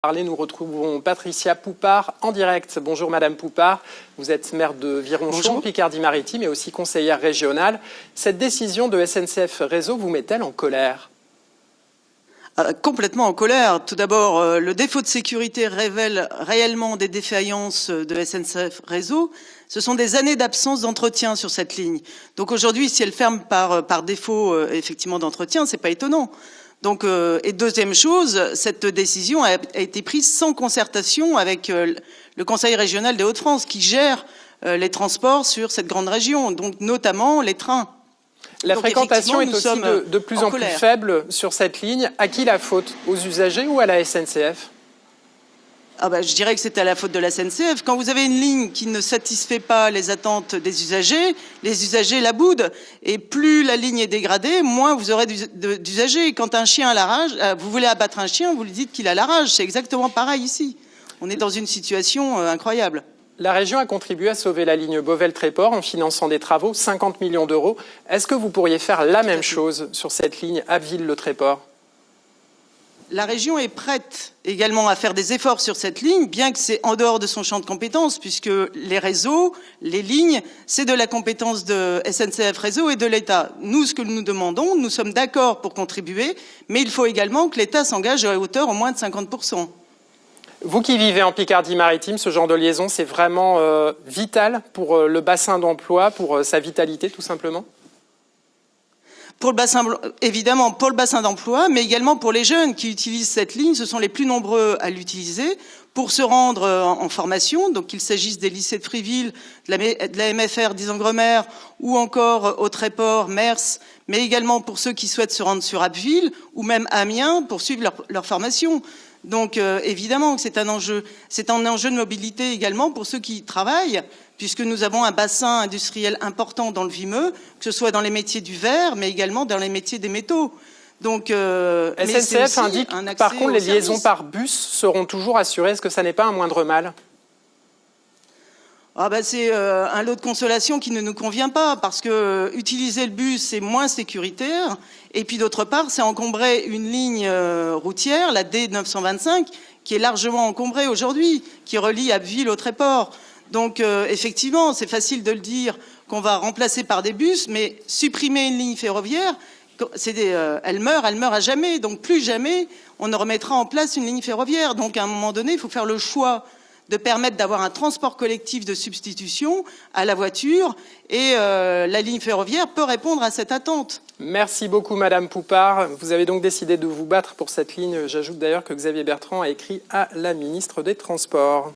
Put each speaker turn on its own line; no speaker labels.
Nous retrouvons Patricia Poupart en direct. Bonjour Madame Poupart, vous êtes maire de Vironchon, Picardie-Maritime et aussi conseillère régionale. Cette décision de SNCF Réseau vous met-elle en colère ?
Complètement en colère. Tout d'abord, le défaut de sécurité révèle réellement des défaillances de SNCF Réseau. Ce sont des années d'absence d'entretien sur cette ligne. Donc aujourd'hui, si elle ferme par défaut effectivement d'entretien, c'est pas étonnant. Donc, et deuxième chose, cette décision a été prise sans concertation avec le Conseil régional des Hauts-de-France qui gère les transports sur cette grande région, donc notamment les trains.
La fréquentation est aussi de plus en plus faible sur cette ligne. À qui la faute ? Aux usagers ou à la SNCF ?
Je dirais que c'est à la faute de la SNCF. Quand vous avez une ligne qui ne satisfait pas les attentes des usagers, les usagers la boudent. Et plus la ligne est dégradée, moins vous aurez d'usagers. Quand un chien a la rage, vous voulez abattre un chien, vous lui dites qu'il a la rage. C'est exactement pareil ici. On est dans une situation incroyable.
La région a contribué à sauver la ligne Beauvais-Tréport en finançant des travaux, 50 millions d'euros. Est-ce que vous pourriez faire la même chose sur cette ligne Abbeville-le-Tréport ?
La région est prête également à faire des efforts sur cette ligne, bien que c'est en dehors de son champ de compétences, puisque les réseaux, les lignes, c'est de la compétence de SNCF Réseau et de l'État. Nous, ce que nous demandons, nous sommes d'accord pour contribuer, mais il faut également que l'État s'engage à hauteur au moins de 50%.
Vous qui vivez en Picardie-Maritime, ce genre de liaison, c'est vraiment vital pour le bassin d'emploi, pour sa vitalité tout simplement ?
Pour le bassin, évidemment, pour le bassin d'emploi, mais également pour les jeunes qui utilisent cette ligne. Ce sont les plus nombreux à l'utiliser pour se rendre en formation. Donc, qu'il s'agisse des lycées de Fréville, de la MFR d'Isengremer ou encore au Tréport, Mers, mais également pour ceux qui souhaitent se rendre sur Abbeville ou même Amiens pour suivre leur formation. Donc, évidemment que c'est un enjeu. C'est un enjeu de mobilité également pour ceux qui travaillent, puisque nous avons un bassin industriel important dans le Vimeux, que ce soit dans les métiers du verre, mais également dans les métiers des métaux. Donc,
SNCF indique, par contre, les liaisons par bus seront toujours assurées. Est-ce que ça n'est pas un moindre mal ?
C'est un lot de consolation qui ne nous convient pas, parce que utiliser le bus, c'est moins sécuritaire. Et puis d'autre part, c'est encombrer une ligne routière, la D925, qui est largement encombrée aujourd'hui, qui relie Abbeville au Tréport. Donc effectivement, c'est facile de le dire qu'on va remplacer par des bus, mais supprimer une ligne ferroviaire, elle meurt à jamais. Donc plus jamais on ne remettra en place une ligne ferroviaire. Donc à un moment donné, il faut faire le choix de permettre d'avoir un transport collectif de substitution à la voiture. Et la ligne ferroviaire peut répondre à cette attente.
Merci beaucoup Madame Poupart. Vous avez donc décidé de vous battre pour cette ligne. J'ajoute d'ailleurs que Xavier Bertrand a écrit à la ministre des Transports.